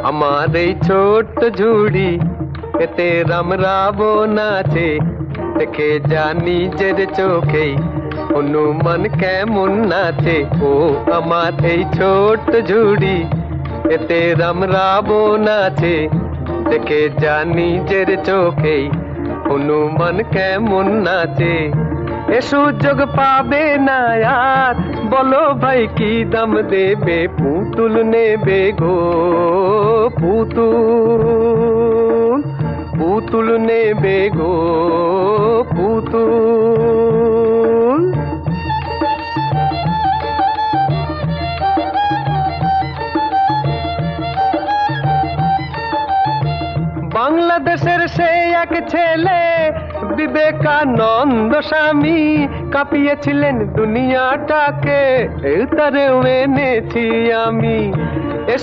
আমার এই ছোট্ট ঝুড়ি এতে রাম রাবণ আছে, দেখে যা নিজের চোখেই হনুমান কেমন নাচে। ও আমার এই ছোট্ট ঝুড়ি এতে রাম রাবণ আছে, দেখে যা নিজের চোখেই হনুমান কেমন নাচে। এ সুযোগ পাবে না আর, বলো ভাই কি দাম দেবে? পুতুল নেবে গো পুতুল, পুতুল নেবে গো পুতুল। বাংলাদেশের সেই এক ছেলে বিবেকানন্দ স্বামী, কাঁপিয়েছিলেন দুনিয়াটাকে, তারেও এনেছি আমি।